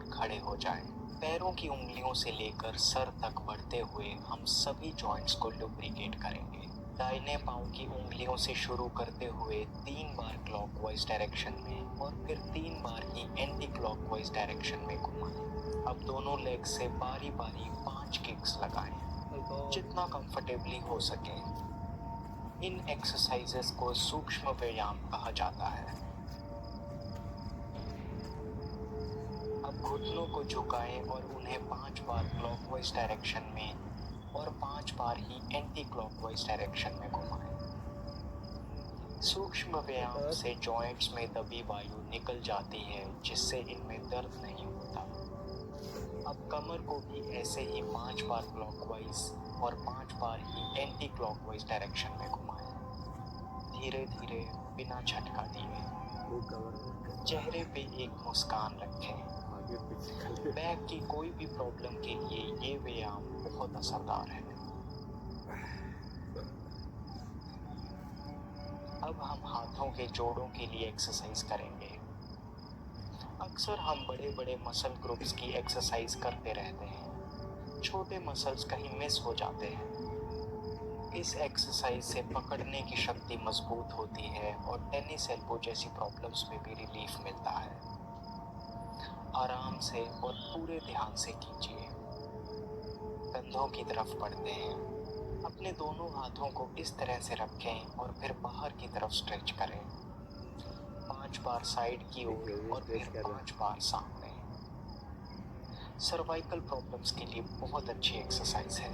और खड़े हो जाएं। पैरों की उंगलियों से लेकर सर तक बढ़ते हुए हम सभी जॉइंट्स को लुब्रिकेट करेंगे। दाहिने पांव की उंगलियों से शुरू करते हुए 3 बार क्लॉकवाइज डायरेक्शन में और फिर 3 बार ही एंटी क्लॉकवाइज डायरेक्शन में घुमाएं। अब दोनों लेग से बारी बारी 5 किक्स लगाएं, जितना कंफर्टेबली हो सके। इन एक्सरसाइजेस को सूक्ष्म व्यायाम कहा जाता है। अब घुटनों को झुकाएं और उन्हें 5 बार क्लॉकवाइज डायरेक्शन में और 5 बार ही एंटी क्लॉकवाइज डायरेक्शन में घुमाएं। सूक्ष्म व्यायाम से जॉइंट्स में दबी वायु निकल जाती है, जिससे इनमें दर्द नहीं होता। अब कमर को भी ऐसे ही 5 बार क्लॉकवाइज और 5 बार ही एंटी क्लॉकवाइज डायरेक्शन में घुमाएं। धीरे धीरे बिना झटका दिए चेहरे पे एक मुस्कान रखें। बैक की कोई भी प्रॉब्लम के लिए ये व्यायाम बहुत असरदार है। अब हम हाथों के जोड़ों के लिए एक्सरसाइज करेंगे। अक्सर हम बड़े बड़े मसल ग्रुप्स की एक्सरसाइज करते रहते हैं, छोटे मसल्स कहीं मिस हो जाते हैं। इस एक्सरसाइज से पकड़ने की शक्ति मजबूत होती है और टेनिस एल्बो जैसी प्रॉब्लम्स में भी रिलीफ मिलता है। आराम से और पूरे ध्यान से कीजिए। कंधों की तरफ बढ़ते हैं। अपने दोनों हाथों को इस तरह से रखें और फिर बाहर की तरफ स्ट्रेच करें। 5 बार साइड की ओर और फिर 5 बार सामने। सर्वाइकल प्रॉब्लम्स के लिए बहुत अच्छी एक्सरसाइज है।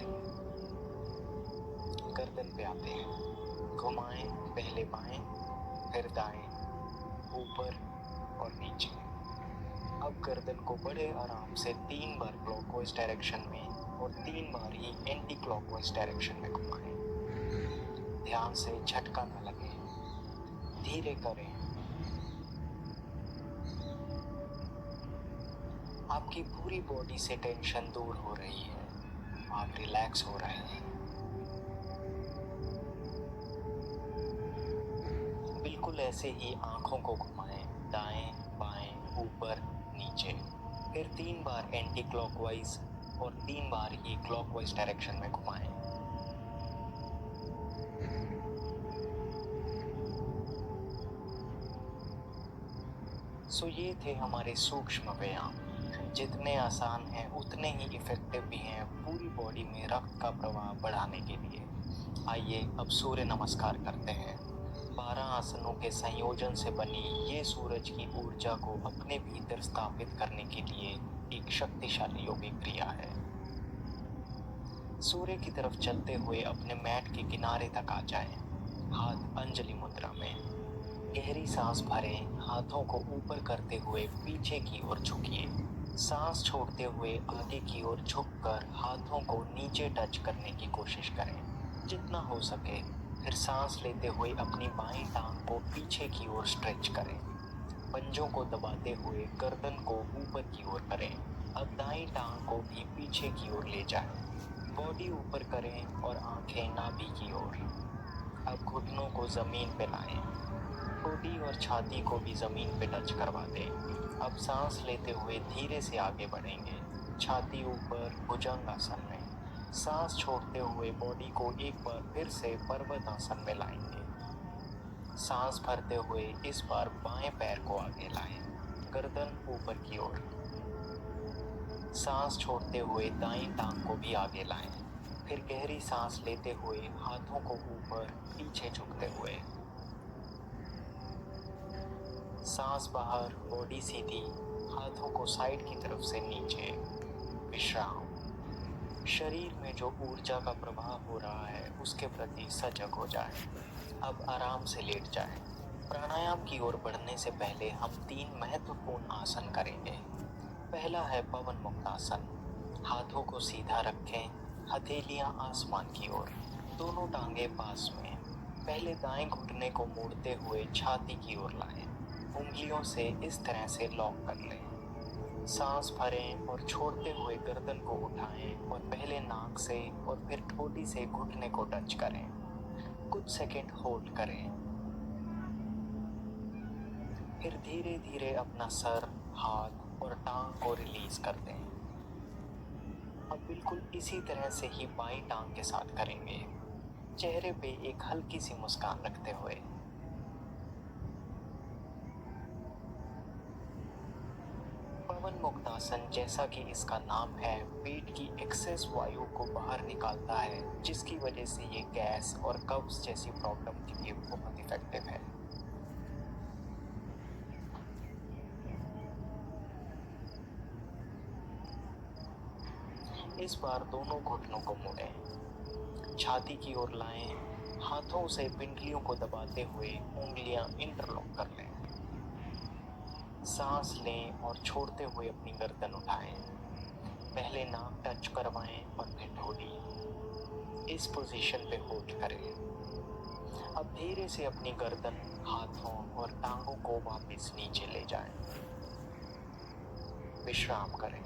गर्दन पे आते हैं। घुमाएं, पहले बाएं, फिर दाएं, ऊपर और नीचे। अब गर्दन को बड़े आराम से 3 बार क्लॉकवाइज डायरेक्शन में और 3 बार ही एंटी क्लॉकवाइज डायरेक्शन में घुमाएं। ध्यान से, झटका न लगे, धीरे करें। आपकी पूरी बॉडी से टेंशन दूर हो रही है, आप रिलैक्स हो रहे हैं। बिल्कुल ऐसे ही आंखों को घुमाएं, दाएं, बाएं, ऊपर, नीचे। फिर 3 बार एंटी क्लॉकवाइज और 3 बार ही क्लॉकवाइज डायरेक्शन में घुमाएं। ये थे हमारे सूक्ष्म व्यायाम। जितने आसान हैं उतने ही इफेक्टिव भी हैं पूरी बॉडी में रक्त का प्रवाह बढ़ाने के लिए। आइए अब सूर्य नमस्कार करते हैं। 12 आसनों के संयोजन से बनी ये सूरज की ऊर्जा को अपने भीतर स्थापित करने के लिए एक शक्तिशाली योगिक क्रिया है। सूर्य की तरफ चलते हुए अपने मैट के किनारे तक आ जाएं। हाथ अंजलि मुद्रा में। गहरी सांस भरें, हाथों को ऊपर करते हुए पीछे की ओर झुकिए। सांस छोड़ते हुए आगे की ओर झुककर हाथों को नीचे टच करने की कोशिश करें, जितना हो सके। फिर सांस लेते हुए अपनी बाईं टांग को पीछे की ओर स्ट्रेच करें। पंजों को दबाते हुए गर्दन को ऊपर की ओर करें। अब दाईं टांग को भी पीछे की ओर ले जाएं। बॉडी ऊपर करें और आंखें नाभि की ओर। अब घुटनों को जमीन पे लाएं। ठोड़ी और छाती को भी जमीन पे टच करवा दें। अब सांस लेते हुए धीरे से आगे बढ़ेंगे, छाती ऊपर, भुजंगासन में। सांस छोड़ते हुए बॉडी को एक बार फिर से पर्वत आसन में लाएंगे। सांस भरते हुए इस बार बाएं पैर को आगे लाएं, गर्दन ऊपर की ओर। सांस छोड़ते हुए दाईं टांग को भी आगे लाएं। फिर गहरी सांस लेते हुए हाथों को ऊपर, पीछे झुकते हुए। सांस बाहर, बॉडी सीधी, हाथों को साइड की तरफ से नीचे। विश्राम। शरीर में जो ऊर्जा का प्रवाह हो रहा है उसके प्रति सजग हो जाएं। अब आराम से लेट जाएं। प्राणायाम की ओर बढ़ने से पहले हम 3 महत्वपूर्ण आसन करेंगे। पहला है पवन मुक्तासन। हाथों को सीधा रखें, हथेलियां आसमान की ओर, दोनों टांगे पास में। पहले दाएं घुटने को मोड़ते हुए छाती की ओर लाएं। उंगलियों से इस तरह से लॉक कर लें। सांस भरें और छोड़ते हुए गर्दन को उठाएं और पहले नाक से और फिर ठोड़ी से घुटने को टच करें। कुछ सेकंड होल्ड करें। फिर धीरे धीरे अपना सर, हाथ और टांग को रिलीज कर दें। अब बिल्कुल इसी तरह से ही बाईं टांग के साथ करेंगे, चेहरे पे एक हल्की सी मुस्कान रखते हुए। पवन मुक्तासन, जैसा कि इसका नाम है, पेट की एक्सेस वायु को बाहर निकालता है, जिसकी वजह से ये गैस और कब्ज जैसी प्रॉब्लम के लिए बहुत इफेक्टिव है। इस बार दोनों घुटनों को मोड़ें, छाती की ओर लाएं, हाथों से पिंडलियों को दबाते हुए उंगलियां इंटरलॉक कर लें। सांस लें और छोड़ते हुए अपनी गर्दन उठाएं। पहले नाक टच करवाएं और फिर ठोड़ी। इस पोजीशन पे होल्ड करें। अब धीरे से अपनी गर्दन, हाथों और टांगों को वापस नीचे ले जाएं। विश्राम करें।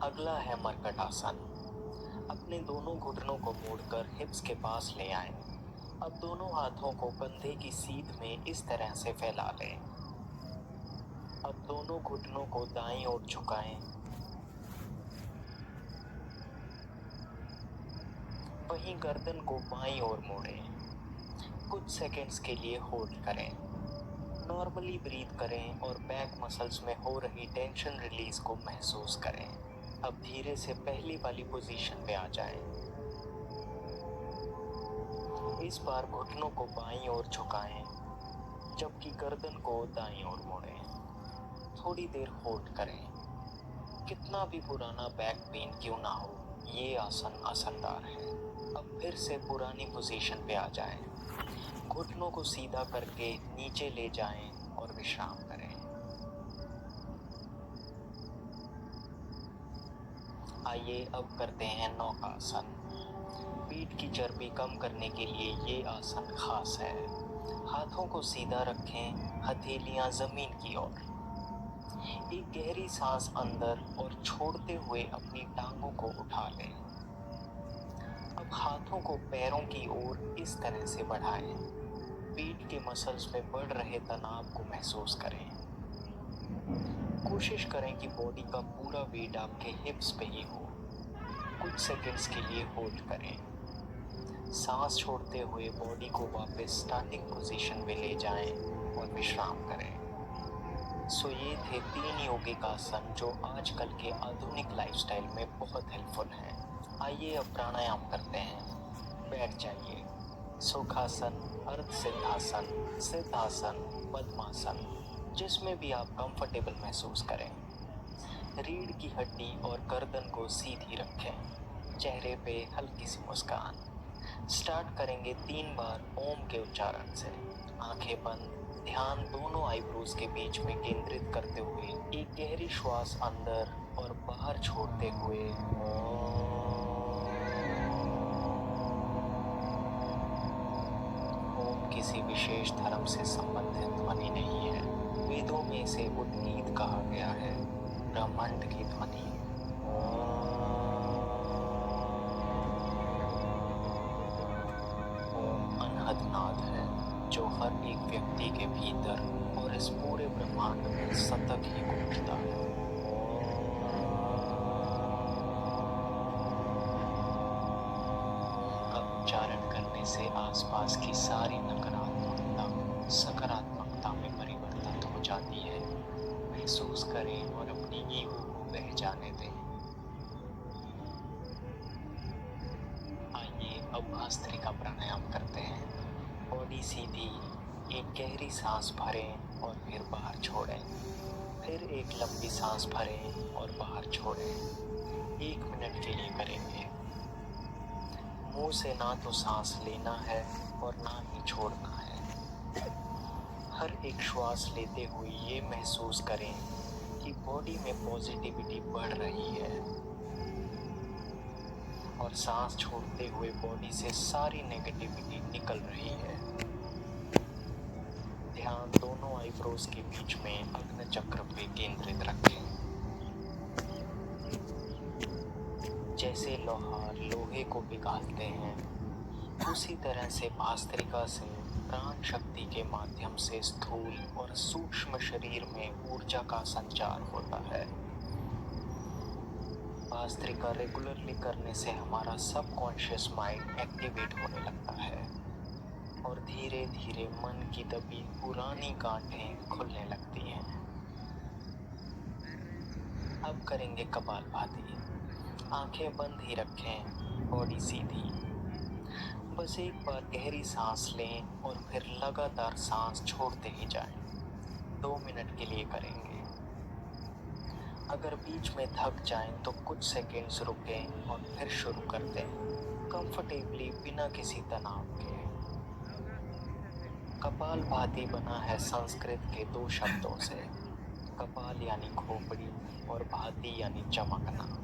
अगला है मरकट आसन। अपने दोनों घुटनों को मोड़कर हिप्स के पास ले आएं। अब दोनों हाथों को कंधे की सीध में इस तरह से फैला लें। अब दोनों घुटनों को दाईं ओर झुकाएं। वहीं गर्दन को बाईं ओर मोड़ें। कुछ सेकंड्स के लिए होल्ड करें। नॉर्मली ब्रीथ करें और बैक मसल्स में हो रही टेंशन रिलीज को महसूस करें। अब धीरे से पहली वाली पोजीशन पे आ जाएं। इस बार घुटनों को बाईं ओर झुकाएं, जबकि गर्दन को दाईं ओर मोड़ें। थोड़ी देर होल्ड करें। कितना भी पुराना बैक पेन क्यों ना हो, ये आसन असरदार है। अब फिर से पुरानी पोजीशन पे आ जाएं। घुटनों को सीधा करके नीचे ले जाएं और विश्राम करें। आइए अब करते हैं नौकासन। पीठ की चर्बी कम करने के लिए ये आसन खास है। हाथों को सीधा रखें, हथेलियां जमीन की ओर। एक गहरी सांस अंदर और छोड़ते हुए अपनी टांगों को उठा लें। अब हाथों को पैरों की ओर इस तरह से बढ़ाएं। पीठ के मसल्स में बढ़ रहे तनाव को महसूस करें। कोशिश करें कि बॉडी का पूरा वेट आपके हिप्स पे ही हो। कुछ सेकंड्स के लिए होल्ड करें। सांस छोड़ते हुए बॉडी को वापस स्टार्टिंग पोजीशन में ले जाएं और विश्राम करें। सो ये थे 3 यौगिक आसन जो आजकल के आधुनिक लाइफस्टाइल में बहुत हेल्पफुल हैं। आइए अब प्राणायाम करते हैं। बैठ जाइए। सुखासन, अर्ध सिद्धासन, सिद्धासन, पद्मासन, जिसमें भी आप कंफर्टेबल महसूस करें। रीढ़ की हड्डी और गर्दन को सीधी रखें। चेहरे पे हल्की सी मुस्कान। स्टार्ट करेंगे 3 बार ओम के उच्चारण से। आंखें बंद, ध्यान दोनों आईब्रोज के बीच में केंद्रित करते हुए एक गहरी श्वास अंदर और बाहर छोड़ते हुए ओम किसी विशेष धर्म से संबंधित ध्वनि नहीं है। वेदों में इसे उद्गीत कहा गया है, ब्रह्मांड की ध्वनि। ओम अनहद नाद है जो हर एक व्यक्ति के भीतर और इस पूरे ब्रह्मांड में सतत ही गूंजता है। अब उच्चारण करने से आसपास की सारी नकारात्मकता सकारात्मकता में परिवर्तित हो जाती है। महसूस करें और अपनी ईगो को बह जाने दें। आइए अब भस्त्रिका प्राणायाम करते हैं। बॉडी सीधी, एक गहरी सांस भरें और फिर बाहर छोड़ें। फिर एक लंबी सांस भरें और बाहर छोड़ें। 1 मिनट के लिए करेंगे। मुंह से ना तो सांस लेना है और ना ही छोड़ना है। हर एक श्वास लेते हुए ये महसूस करें कि बॉडी में पॉजिटिविटी बढ़ रही है और सांस छोड़ते हुए बॉडी से सारी नेगेटिविटी निकल रही है। ध्यान दोनों आईब्रोज के बीच में अग्नि चक्र पे केंद्रित रखें। जैसे लोहार लोहे को पिघालते हैं, उसी तरह से भस्त्रिका से प्राण शक्ति के माध्यम से स्थूल और सूक्ष्म शरीर में ऊर्जा का संचार होता है। भस्त्रिका रेगुलरली करने से हमारा सबकॉन्शियस माइंड एक्टिवेट होने लगता है और धीरे धीरे मन की दबी पुरानी गांठें खुलने लगती हैं। अब करेंगे कपालभाति। आंखें बंद ही रखें, बॉडी सीधी। बस एक बार गहरी सांस लें और फिर लगातार सांस छोड़ते ही जाएं। 2 मिनट के लिए करेंगे। अगर बीच में थक जाएं तो कुछ सेकंड्स रुकें और फिर शुरू कर दें, कंफर्टेबली, बिना किसी तनाव के। कपालभाति बना है संस्कृत के 2 शब्दों से, कपाल यानी खोपड़ी और भाति यानी चमकना।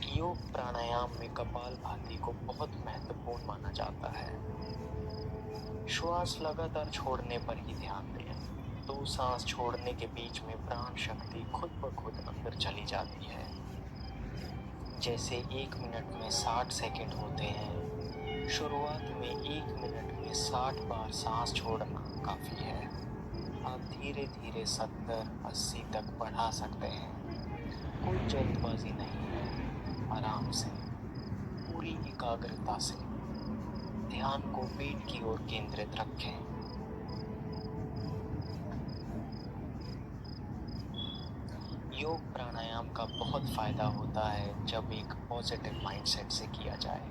योग प्राणायाम में कपालभाति को बहुत महत्वपूर्ण माना जाता है। श्वास लगातार छोड़ने पर ही ध्यान दें। 2 सांस छोड़ने के बीच में प्राण शक्ति खुद ब खुद अंदर चली जाती है। जैसे 1 मिनट में 60 सेकंड होते हैं, शुरुआत में 1 मिनट में 60 बार सांस छोड़ना काफ़ी है। आप धीरे धीरे 70-80 तक बढ़ा सकते हैं। कोई जल्दबाजी नहीं है। आराम से, पूरी एकाग्रता से ध्यान को पेट की ओर केंद्रित रखें। योग प्राणायाम का बहुत फायदा होता है जब एक पॉजिटिव माइंडसेट से किया जाए,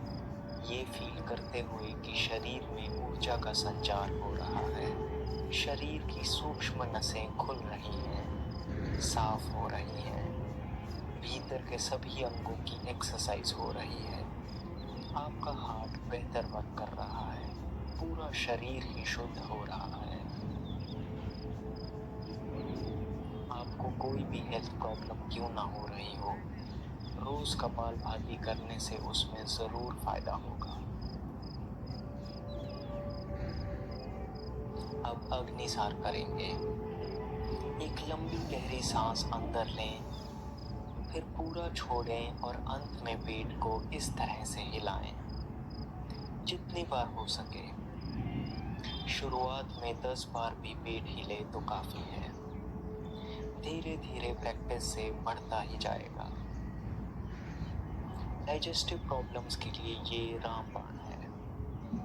ये फील करते हुए कि शरीर में ऊर्जा का संचार हो रहा है, शरीर की सूक्ष्म नसें खुल रही हैं, साफ हो रही हैं, भीतर के सभी अंगों की एक्सरसाइज हो रही है, आपका हार्ट बेहतर वर्क कर रहा है, पूरा शरीर ही शुद्ध हो रहा है। आपको कोई भी हेल्थ प्रॉब्लम क्यों ना हो रही हो, रोज कपालभाति करने से उसमें जरूर फायदा होगा। अब अग्निसार करेंगे। एक लंबी गहरी सांस अंदर लें, फिर पूरा छोड़ें और अंत में पेट को इस तरह से हिलाएं, जितनी बार हो सके। शुरुआत में 10 बार भी पेट हिले तो काफ़ी है। धीरे धीरे प्रैक्टिस से बढ़ता ही जाएगा। डाइजेस्टिव प्रॉब्लम्स के लिए ये रामबाण है,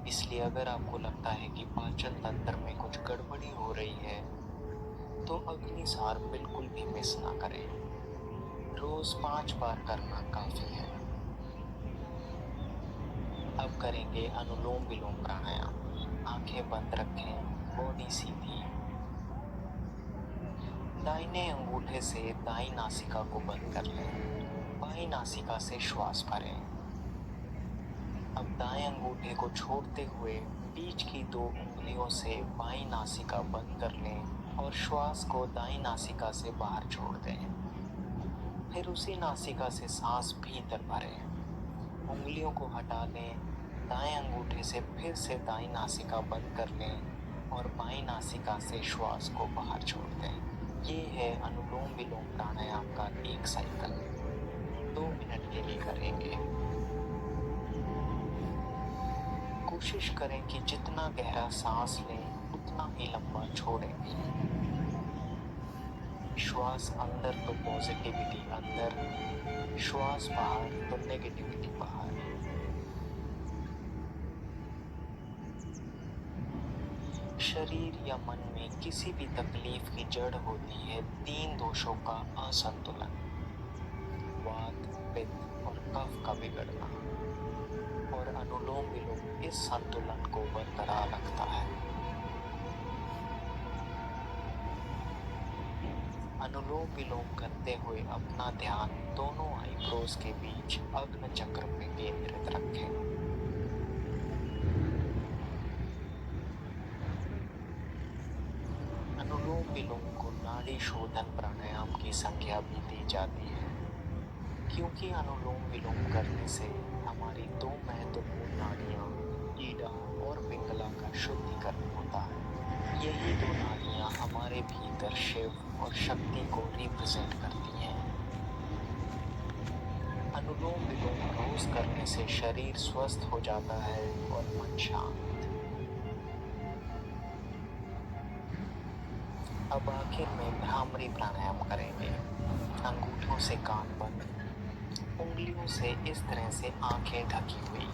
इसलिए अगर आपको लगता है कि पाचन तंत्र में कुछ गड़बड़ी हो रही है तो अग्निसार बिल्कुल भी मिस ना करें। रोज 5 बार करना काफी है। अब करेंगे अनुलोम विलोम प्राणायाम। आंखें बंद रखें, बॉडी सीधी। दाहिने अंगूठे से दाईं नासिका को बंद कर लें, बाईं नासिका से श्वास भरें। अब दाएं अंगूठे को छोड़ते हुए बीच की 2 उंगलियों से बाईं नासिका बंद कर लें और श्वास को दाईं नासिका से बाहर छोड़ दें। फिर उसी नासिका से सांस भीतर भरें, उंगलियों को हटा लें, दाएं अंगूठे से फिर से दाईं नासिका बंद कर लें और बाईं नासिका से श्वास को बाहर छोड़ दें। ये है अनुलोम विलोम प्राणायाम का एक साइकिल। 2 मिनट के लिए करेंगे। कोशिश करें कि जितना गहरा सांस लें उतना ही लंबा छोड़ें भी। श्वास अंदर तो पॉजिटिविटी अंदर, श्वास बाहर तो नेगेटिविटी बाहर। शरीर या मन में किसी भी तकलीफ की जड़ होती है 3 दोषों का असंतुलन, वात, पित्त और कफ का बिगड़ना, और अनुलोम विलोम इस संतुलन को बरकरार रखता है। अनुलोम विलोम करते हुए अपना ध्यान दोनों आईब्रोज के बीच अग्नि चक्र में केंद्रित रखें। अनुलोम विलोम को नाड़ी शोधन प्राणायाम की संज्ञा भी दी जाती है, क्योंकि अनुलोम विलोम करने से हमारी 2 महत्वपूर्ण नाड़ियां ईडा और पिंगला का शुद्धिकरण होता है। यही 2 नाड़ियां हमारे भीतर शिव और शक्ति को रिप्रेजेंट करती हैं। अनुलोम विलोम रोज करने से शरीर स्वस्थ हो जाता है और मन शांत। अब आखिर में भ्रामरी प्राणायाम करेंगे। अंगूठों से कान बंद, उंगलियों से इस तरह से आंखें ढकी हुई।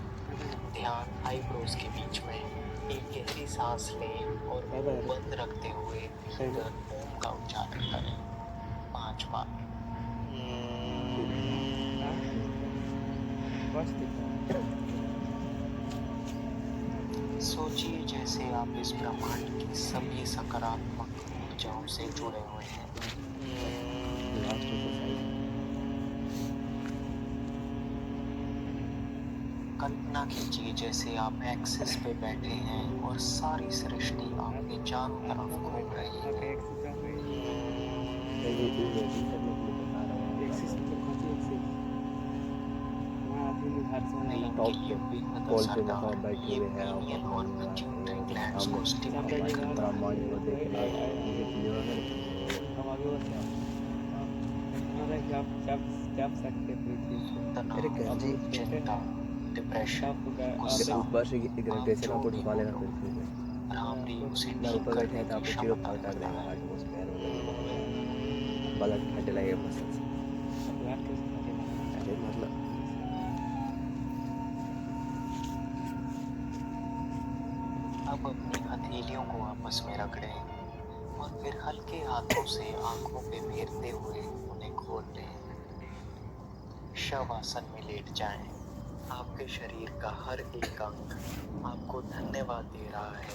ध्यान आईब्रोज के बीच में। एक गहरी सांस लें और मुंह बंद रखते हुए भीतर ओम का उच्चारण करें 5 बार। सोचिए जैसे आप इस ब्रह्मांड की सभी सकारात्मक ऊर्जाओं से जुड़े हुए हैं। कल्पना कीजिए जैसे आप एक्सिस पे बैठे हैं और सारी सृष्टि आपके चारों तरफ घूम रही है। ब्रेन के लिए बेहद असरदार ये पीनियल और पिट्यूटरी ग्लैंड्स को स्टिमुलेट करता है। तनाव, चिंता, डिप्रेशन, गुस्सा, आप जो भी बोलो, भ्रामरी उसे ठीक करने की क्षमता रखता है। अब अपनी हथेलियों को आपस में रगड़ें और फिर हल्के हाथों से आंखों पे फेरते हुए उन्हें खोल लें। शवासन में लेट जाएं। आपके शरीर का हर एक अंग आपको धन्यवाद दे रहा है